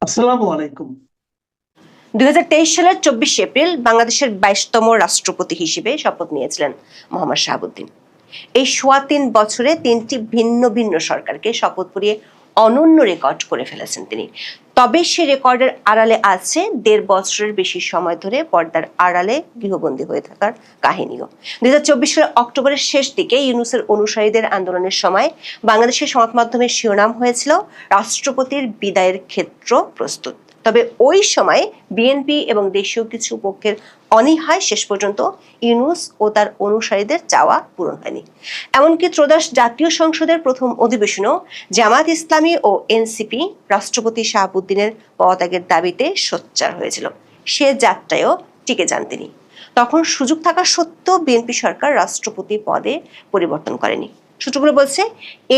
আসসালামু আলাইকুম। 2023 সালের 24 এপ্রিল বাংলাদেশের 22তম রাষ্ট্রপতি হিসেবে শপথ নিয়েছিলেন মোহাম্মদ শাহাবুদ্দিন। এই সোয়া 3 বছরে 3টি ভিন্ন ভিন্ন সরকারকে শপথ পড়িয়ে অনন্য রেকর্ড করে ফেলেছেন তিনি। তবে সে রেকর্ডের আড়ালে আছে 1.5 বছরের বেশি সময় ধরে পর্দার আড়ালে গৃহবন্দী হয়ে থাকার কাহিনীও। 2024 সালের অক্টোবরের শেষ দিকে ইউনূসের অনুসারীদের আন্দোলনের সময় বাংলাদেশের সংবাদ মাধ্যমের শিরোনাম হয়েছিল রাষ্ট্রপতির বিদায়ের ক্ষেত্র প্রস্তুত। তবে ওই সময় বিএনপি এবং দেশীয় কিছু পক্ষের অনীহায় শেষ পর্যন্ত ইউনূস ও তার অনুসারীদের চাওয়া পূরণ হয়নি। এমনকি ত্রয়োদশ জাতীয় সংসদের প্রথম অধিবেশনেও জামায়াত ইসলামী ও এনসিপি রাষ্ট্রপতি শাহাবুদ্দিনের পদত্যাগের দাবিতে সোচ্চার হয়েছিল। সে যাত্রায়ও টিকে যান তিনি। তখন সুযোগ থাকা সত্ত্বেও বিএনপি সরকার রাষ্ট্রপতি পদে পরিবর্তন করেনি। সূত্রগুলো বলছে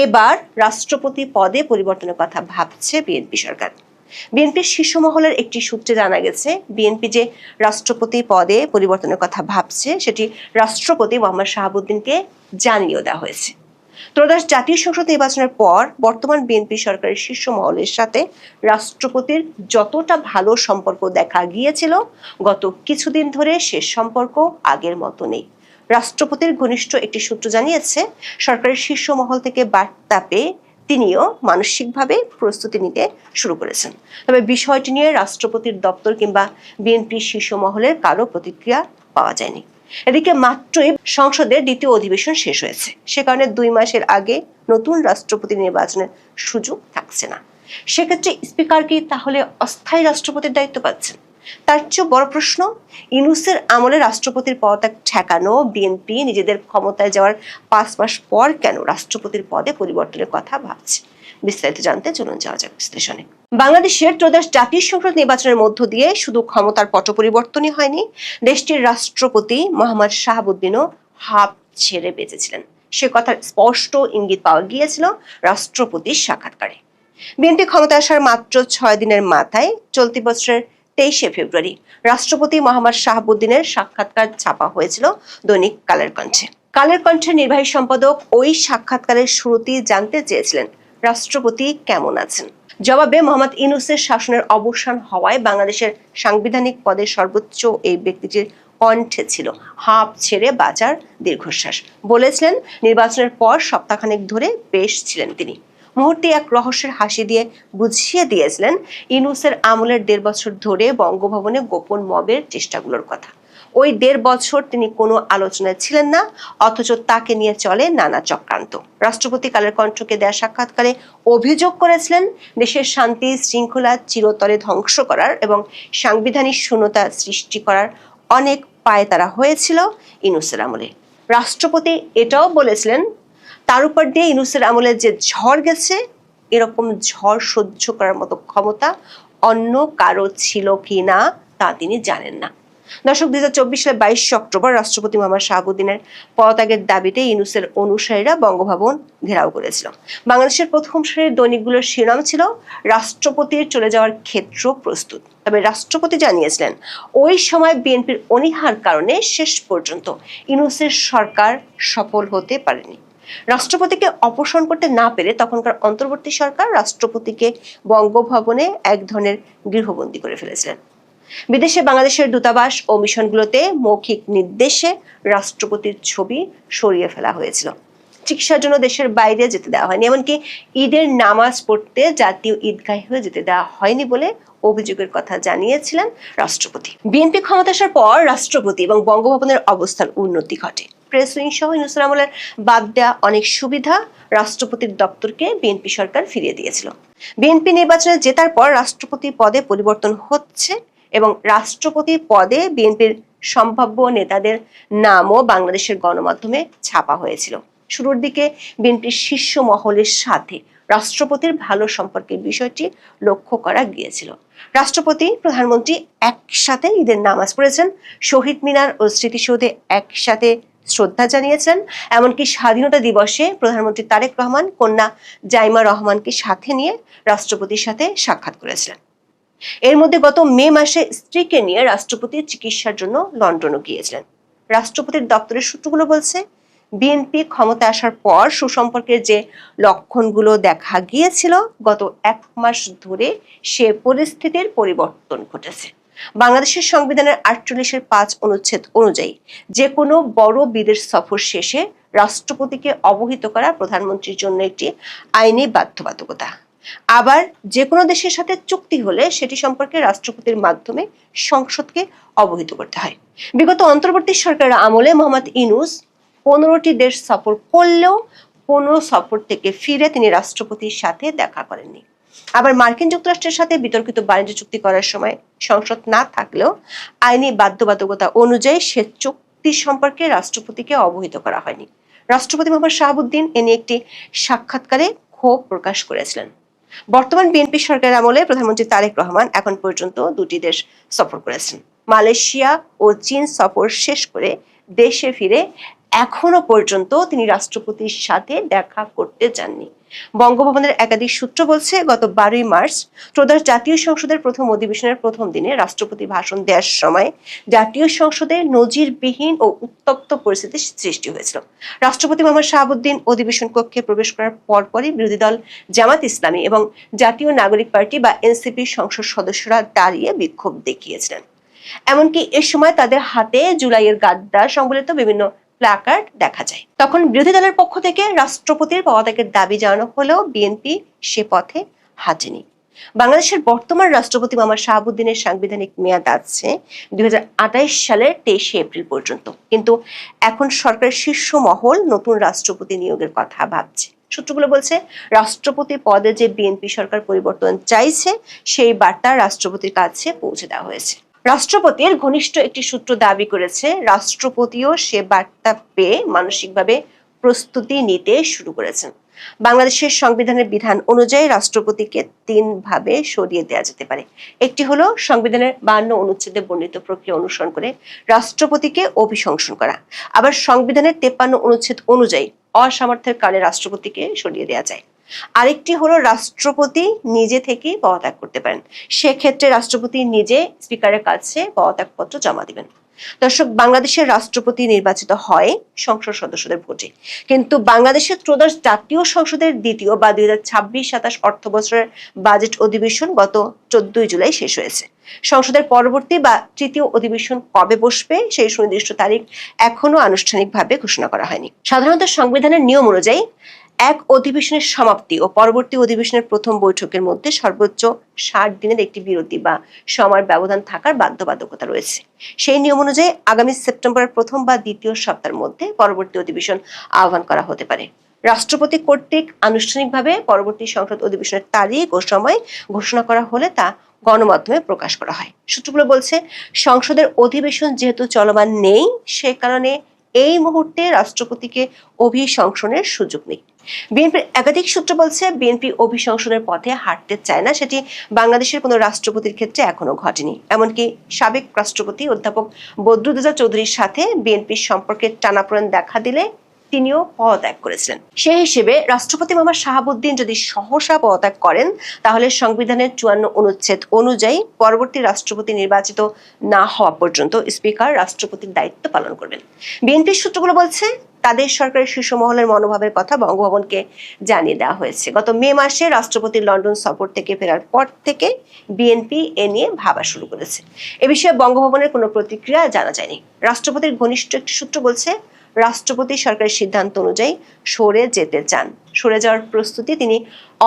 এবার রাষ্ট্রপতি পদে পরিবর্তনের কথা ভাবছে বিএনপি সরকার। বিএনপির শীর্ষ মহলের একটি সূত্রে জানা গেছে, বিএনপি যে রাষ্ট্রপতি পদে পরিবর্তনের কথা ভাবছে সেটি রাষ্ট্রপতি মোহাম্মদ শাহাবুদ্দিনকে জানিয়ে দেওয়া হয়েছে। ত্রয়োদশ জাতীয় সংসদ নির্বাচনের পর বর্তমান বিএনপি সরকারের শীর্ষ মহলের সাথে রাষ্ট্রপতির যতটা ভালো সম্পর্ক দেখা গিয়েছিল, গত কিছুদিন ধরে সে সম্পর্ক আগের মতো নেই। রাষ্ট্রপতির ঘনিষ্ঠ একটি সূত্র জানিয়েছে, সরকারের শীর্ষ মহল থেকে বার্তা পেয়ে তিনিও মানসিকভাবে প্রস্তুতি নিতে শুরু করেছেন। তবে বিষয়টি নিয়ে রাষ্ট্রপতির দপ্তর কিংবা বিএনপির শীর্ষ মহলের কারো প্রতিক্রিয়া পাওয়া যায়নি। এদিকে মাত্রই সংসদের দ্বিতীয় অধিবেশন শেষ হয়েছে, সে কারণে 2 মাসের আগে নতুন রাষ্ট্রপতি নির্বাচনের সুযোগ থাকছে না। সেক্ষেত্রে স্পিকার কি তাহলে অস্থায়ী রাষ্ট্রপতির দায়িত্ব পাচ্ছেন? তার চেয়ে বড় প্রশ্ন, ইউনূসের আমলে রাষ্ট্রপতির পদত্যাগ ঠেকানো বিএনপি নিজেদের ক্ষমতায় যাওয়ার 5 মাস পর কেন রাষ্ট্রপতির পদে পরিবর্তনের কথা ভাবছে? বিস্তারিত জানতে চলুন যাওয়া যাক বিশ্লেষণে। বাংলাদেশের ত্রয়োদশ জাতীয় সংসদ নির্বাচনের মধ্য দিয়ে শুধু ক্ষমতার পট পরিবর্তনই হয়নি, দেশটির রাষ্ট্রপতি মোহাম্মদ শাহাবুদ্দিনও হাঁপ ছেড়ে বেঁচেছিলেন। সে কথার স্পষ্ট ইঙ্গিত পাওয়া গিয়েছিল রাষ্ট্রপতির সাক্ষাৎকারে। বিএনপি ক্ষমতা আসার মাত্র 6 দিনের মাথায় চলতি বছরের 23শে ফেব্রুয়ারি রাষ্ট্রপতি মোহাম্মদ শাহাবুদ্দিনের সাক্ষাৎকার ছাপা হয়েছিল দৈনিক কালের কণ্ঠে। কালের কণ্ঠের নির্বাহী সম্পাদক ওই সাক্ষাৎকারের শুরুতেই জানতে চেয়েছিলেন রাষ্ট্রপতি কেমন আছেন। জবাবে মোহাম্মদ ইউনূসের শাসনের অবসান হওয়ায় বাংলাদেশের সাংবিধানিক পদের সর্বোচ্চ এই ব্যক্তিটির কণ্ঠে ছিল হাঁপ ছেড়ে বাঁচার দীর্ঘশ্বাস। বলেছিলেন, নির্বাচনের পর সপ্তাহখানেক ধরে বেশ ছিলেন তিনি। মুহূর্তে এক রহস্যের হাসি দিয়ে বুঝিয়ে দিয়েছিলেন ইউনূসের আমলের 1.5 বছর ধরে বঙ্গভবনে গোপন মবের চেষ্টাগুলোর কথা। ওই 1.5 বছর তিনি কোনো আলোচনায় ছিলেন না, অথচ তাকে নিয়ে চলে নানা চক্রান্ত। রাষ্ট্রপতি কালের কণ্ঠকে দেয়া সাক্ষাৎকারে অভিযোগ করেছিলেন, দেশের শান্তি শৃঙ্খলা চিরতরে ধ্বংস করার এবং সাংবিধানিক শূন্যতা সৃষ্টি করার অনেক পায়তারা হয়েছিল ইউনূসের আমলে। রাষ্ট্রপতি এটাও বলেছিলেন, তার উপর দিয়ে ইউনূসের আমলে যে ঝড় গেছে, এরকম ঝড় সহ্য করার মতো ক্ষমতা অন্য কারো ছিল কি না তা তিনি জানেন না। দর্শক, 2024 সালের 22 অক্টোবর রাষ্ট্রপতি মোহাম্মদ শাহাবুদ্দিনের পদত্যাগের দাবিতে ইউনূসের অনুসারীরা বঙ্গভবন ঘেরাও করেছিল। বাংলাদেশের প্রথম সারির দৈনিকগুলোর শিরোনাম ছিল রাষ্ট্রপতির চলে যাওয়ার ক্ষেত্র প্রস্তুত। তবে রাষ্ট্রপতি জানিয়েছিলেন, ওই সময় বিএনপির অনীহার কারণে শেষ পর্যন্ত ইউনূসের সরকার সফল হতে পারেনি। রাষ্ট্রপতিকে অপসারণ করতে না পেরে তখনকার অন্তর্বর্তী সরকার রাষ্ট্রপতিকে বঙ্গভবনে এক ধরনের গৃহবন্দী করে ফেলেছিলেন। বিদেশে বাংলাদেশের দূতাবাস ও মিশনগুলোতে মৌখিক নির্দেশে রাষ্ট্রপতির ছবি সরিয়ে ফেলা হয়েছিল। চিকিৎসার জন্য দেশের বাইরে যেতে দেওয়া হয়নি, এমনকি ঈদের নামাজ পড়তে জাতীয় ঈদগাহে যেতে দেওয়া হয়নি বলে অভিযোগের কথা জানিয়েছিলেন রাষ্ট্রপতি। বিএনপি ক্ষমতা আসার পর রাষ্ট্রপতি এবং বঙ্গভবনের অবস্থার উন্নতি ঘটে। প্রেস উইং সহ ইউনূসের আমলের বাদ দেওয়া অনেক সুবিধা রাষ্ট্রপতির দপ্তরকে বিএনপি সরকার ফিরিয়ে দিয়েছিল। বিএনপি নির্বাচনে জেতার পর রাষ্ট্রপতি পদে পরিবর্তন হচ্ছে এবং রাষ্ট্রপতি পদে বিএনপির সম্ভাব্য নেতাদের নামও বাংলাদেশের গণমাধ্যমে ছাপা হয়েছিল। শুরুর দিকে বিএনপির শীর্ষ মহলের সাথে রাষ্ট্রপতির ভালো সম্পর্কের বিষয়টি লক্ষ্য করা গিয়েছিল। রাষ্ট্রপতি প্রধানমন্ত্রী একসাথে ঈদের নামাজ পড়েছেন, শহীদ মিনার ও স্মৃতিসৌধে একসাথে শ্রদ্ধা জানিয়েছেন। এমনকি স্বাধীনতা দিবসে প্রধানমন্ত্রী তারেক রহমান কন্যা জাইমা রহমানকে সাথে নিয়ে রাষ্ট্রপতির সাথে সাক্ষাৎ করেছিলেন। এর মধ্যে গত মে মাসে স্ত্রীকে নিয়ে রাষ্ট্রপতি চিকিৎসার জন্য লন্ডনও গিয়েছিলেন। রাষ্ট্রপতির দপ্তরের সূত্রগুলো বলছে, বিএনপি ক্ষমতা আসার পর সুসম্পর্কের যে লক্ষণগুলো দেখা গিয়েছিল, গত 1 মাস ধরে সে পরিস্থিতির পরিবর্তন ঘটেছে। বাংলাদেশের সংবিধানের 48-5 অনুচ্ছেদ অনুযায়ী যে কোনো বড় বিদেশ সফর শেষে রাষ্ট্রপতিকে অবহিত করা প্রধানমন্ত্রীর জন্য একটি আইনি বাধ্যবাধকতা। আবার যে কোনো দেশের সাথে চুক্তি হলে সেটি সম্পর্কে রাষ্ট্রপতির মাধ্যমে সংসদকে অবহিত করতে হয়। বিগত অন্তর্বর্তী সরকারের আমলে মোহাম্মদ ইউনূস 15টি দেশ সফর করলেও কোনো সফর থেকে ফিরে তিনি রাষ্ট্রপতির সাথে দেখা করেননি। আবার মার্কিন যুক্তরাষ্ট্রের সাথে বিতর্কিত বাণিজ্য চুক্তি করার সময় সংসদ না থাকলেও আইনি বাধ্যবাধকতা অনুযায়ী সে চুক্তি সম্পর্কে রাষ্ট্রপতিকে অবহিত করা হয়নি। রাষ্ট্রপতি মোহাম্মদ শাহাবুদ্দিন এ নিয়ে একটি সাক্ষাৎকারে ক্ষোভ প্রকাশ করেছিলেন। বর্তমান বিএনপি সরকারের আমলে প্রধানমন্ত্রী তারেক রহমান এখন পর্যন্ত 2টি দেশ সফর করেছেন। মালয়েশিয়া ও চীন সফর শেষ করে দেশে ফিরে এখনো পর্যন্ত তিনি রাষ্ট্রপতির সাথে দেখা করতে যাননি। বঙ্গভবনের একাধিক সূত্র বলছে, গত 12ই মার্চ ত্রয়োদশ জাতীয় সংসদের প্রথম অধিবেশনের প্রথম দিনে রাষ্ট্রপতি ভাষণ দেওয়ার সময় জাতীয় সংসদে নজিরবিহীন ও উত্তপ্ত পরিস্থিতির সৃষ্টি হয়েছিল। রাষ্ট্রপতি মোহাম্মদ শাহাবুদ্দিন অধিবেশন কক্ষে প্রবেশ করার পরপরই বিরোধী দল জামাত ইসলামী এবং জাতীয় নাগরিক পার্টি বা এনসিপির সংসদ সদস্যরা দাঁড়িয়ে বিক্ষোভ দেখিয়েছিলেন। এমনকি এ সময় তাদের হাতে জুলাইয়ের গাদ্দার সংবলিত বিভিন্ন প্ল্যাকার্ড দেখা যায়। তখন বিরোধী দলের পক্ষ থেকে রাষ্ট্রপতির পদত্যাগের দাবি জানানো হলেও বিএনপি সে পথে হাঁটেনি। বাংলাদেশের বর্তমান রাষ্ট্রপতি মোহাম্মদ শাহাবুদ্দিনের সাংবিধানিক মেয়াদ আছে 2028 সালের 23শে এপ্রিল পর্যন্ত, কিন্তু এখন সরকারের শীর্ষ মহল নতুন রাষ্ট্রপতি নিয়োগের কথা ভাবছে। সূত্রগুলো বলছে, রাষ্ট্রপতি পদে যে বিএনপি সরকার পরিবর্তন চাইছে সেই বার্তা রাষ্ট্রপতির কাছে পৌঁছে দেওয়া হয়েছে। রাষ্ট্রপতির ঘনিষ্ঠ একটি সূত্র দাবি করেছে, রাষ্ট্রপতিও সে বার্তা পেয়ে মানসিকভাবে প্রস্তুতি নিতে শুরু করেছেন। বাংলাদেশের সংবিধানের বিধান অনুযায়ী রাষ্ট্রপতিকে 3 ভাবে সরিয়ে দেওয়া যেতে পারে। একটি হলো সংবিধানের 52 অনুচ্ছেদে বর্ণিত প্রক্রিয়া অনুসরণ করে রাষ্ট্রপতিকে অভিশংসন করা। আবার সংবিধানের 53 অনুচ্ছেদ অনুযায়ী অসামর্থ্যের কারণে রাষ্ট্রপতিকে সরিয়ে দেওয়া যায়। আরেকটি হলো রাষ্ট্রপতি নিজে থেকেই পদত্যাগ করতে পারেন। সেক্ষেত্রে রাষ্ট্রপতি নিজে স্পিকারের কাছে পদত্যাগপত্র জমা দিবেন। দর্শক, বাংলাদেশের রাষ্ট্রপতি নির্বাচিত হয় সংসদ সদস্যদের ভোটে, কিন্তু বাংলাদেশের ত্রয়োদশ জাতীয় সংসদের দ্বিতীয় বা 2026-27 অর্থ বছরের বাজেট অধিবেশন গত 14ই জুলাই শেষ হয়েছে। সংসদের পরবর্তী বা তৃতীয় অধিবেশন কবে বসবে সেই সুনির্দিষ্ট তারিখ এখনো আনুষ্ঠানিকভাবে ঘোষণা করা হয়নি। সাধারণত সংবিধানের নিয়ম অনুযায়ী এক অধিবেশনের সমাপ্তি ও পরবর্তী অধিবেশনের প্রথম বৈঠকের মধ্যে সর্বোচ্চ 60 দিনের একটি বিরতি বা সময়ের ব্যবধান থাকার বাধ্যবাধকতা রয়েছে। সেই নিয়ম অনুযায়ী আগামী সেপ্টেম্বরের প্রথম বা দ্বিতীয় সপ্তাহের মধ্যে পরবর্তী অধিবেশন আহ্বান করা হতে পারে। রাষ্ট্রপতি কর্তৃক আনুষ্ঠানিকভাবে পরবর্তী সংসদ অধিবেশনের তারিখ ও সময় ঘোষণা করা হলে তা গণমাধ্যমে প্রকাশ করা হয়। সূত্রগুলো বলছে, সংসদের অধিবেশন যেহেতু চলমান নেই, সে কারণে এই মুহূর্তে রাষ্ট্রপতিকে অভিশংসনের সুযোগ নেই। বিএনপির একাধিক সূত্র বলছে, বিএনপি অভিশংসনের পথে হাঁটতে চায় না। সেটি বাংলাদেশের কোনো রাষ্ট্রপতির ক্ষেত্রে এখনো ঘটেনি। এমনকি সাবেক রাষ্ট্রপতি অধ্যাপক বদরুদ্দোজা চৌধুরীর সাথে বিএনপির সম্পর্কে টানাপোড়েন দেখা দিলে তিনিও পদত্যাগ করেছিলেন। সেই হিসেবে রাষ্ট্রপতি মোহাম্মদ শাহাবুদ্দিন যদি সহসা পদত্যাগ করেন, তাহলে সংবিধানের 54 অনুচ্ছেদ অনুযায়ী পরবর্তী রাষ্ট্রপতি নির্বাচিত না হওয়া পর্যন্ত স্পিকার রাষ্ট্রপতির দায়িত্ব পালন করবেন। বিএনপির সূত্রগুলো বলছে, তাদের সরকারের শীর্ষ মহলের মনোভাবের কথা বঙ্গভবনকে জানিয়ে দেওয়া হয়েছে। গত মে মাসে রাষ্ট্রপতির লন্ডন সফর থেকে ফেরার পর থেকে বিএনপি এ নিয়ে ভাবা শুরু করেছে। এ বিষয়ে বঙ্গভবনের কোনো প্রতিক্রিয়া জানা যায়নি। রাষ্ট্রপতির ঘনিষ্ঠ একটি সূত্র বলছে, রাষ্ট্রপতি সরকারের সিদ্ধান্ত অনুযায়ী সরে যেতে চান। সরে যাওয়ার প্রস্তুতি তিনি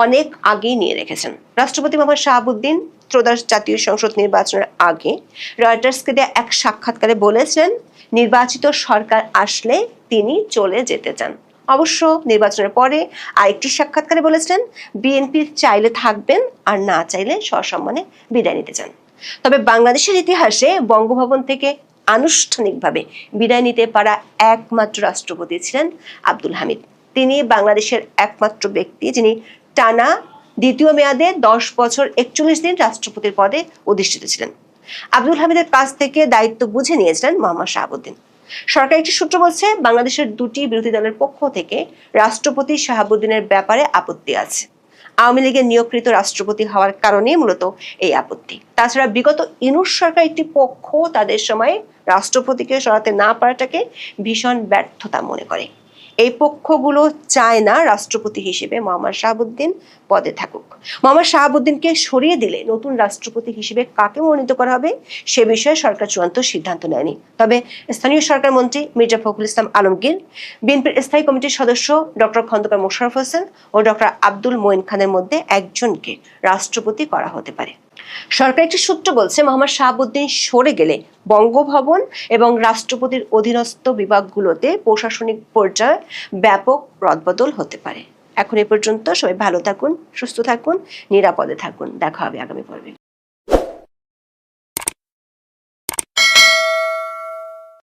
অনেক আগেই নিয়ে রেখেছেন। রাষ্ট্রপতি মোহাম্মদ শাহাবুদ্দিন ত্রয়োদশ জাতীয় সংসদ নির্বাচনের আগে রয়টার্সকে দেয়া এক সাক্ষাৎকারে বলেছিলেন, নির্বাচিত সরকার আসলে তিনি চলে যেতে চান। অবশ্য নির্বাচনের পরে আরেকটি সাক্ষাৎকারে বলেছিলেন, বিএনপি চাইলে থাকবেন আর না চাইলে সসম্মানে বিদায় নিতে চান। তবে বাংলাদেশের ইতিহাসে বঙ্গভবন থেকে আনুষ্ঠানিকভাবে বিদায় নিতে পারা একমাত্র রাষ্ট্রপতি ছিলেন আব্দুল হামিদ। তিনি বাংলাদেশের একমাত্র ব্যক্তি যিনি টানা দ্বিতীয় মেয়াদে 10 বছর 41 দিন রাষ্ট্রপতির পদে অধিষ্ঠিত ছিলেন। আব্দুল হামিদের কাছ থেকে দায়িত্ব বুঝে নিয়েছিলেন মোহাম্মদ শাহাবুদ্দিন। সরকারি একটি সূত্র বলছে, বাংলাদেশের 2টি বিরোধী দলের পক্ষ থেকে রাষ্ট্রপতি শাহাবুদ্দিনের ব্যাপারে আপত্তি আছে। আওয়ামী লীগের নিয়োগকৃত রাষ্ট্রপতি হওয়ার কারণে মূলত এই আপত্তি। তাছাড়া বিগত ইউনূস সরকার একটি পক্ষ তাদের সময় রাষ্ট্রপতিকে সরাতে না পারাটাকে ভীষণ ব্যর্থতা মনে করে। এই পক্ষগুলো চায় না রাষ্ট্রপতি হিসেবে মোহাম্মদ শাহাবুদ্দিন পদে থাকুক। মোহাম্মদ শাহাবুদ্দিনকে সরিয়ে দিলে নতুন রাষ্ট্রপতি হিসেবে কাকে মনোনীত করা হবে সে বিষয়ে সরকার চূড়ান্ত সিদ্ধান্ত নেয়নি। তবে স্থানীয় সরকার মন্ত্রী মির্জা ফখরুল ইসলাম আলমগীর, বিএনপির স্থায়ী কমিটির সদস্য ডক্টর খন্দকার মোশাররফ হোসেন ও ডক্টর আব্দুল মঈন খানের মধ্যে একজনকে রাষ্ট্রপতি করা হতে পারে। সরকার একটি সূত্র বলছে, মোহাম্মদ শাহাবুদ্দিন সরে গেলে বঙ্গভবন এবং রাষ্ট্রপতির অধীনস্থ বিভাগগুলোতে প্রশাসনিক পর্যায়ে ব্যাপক রদবদল হতে পারে। এখন এ পর্যন্ত। সবাই ভালো থাকুন, সুস্থ থাকুন, নিরাপদে থাকুন। দেখা হবে আগামী পর্বে।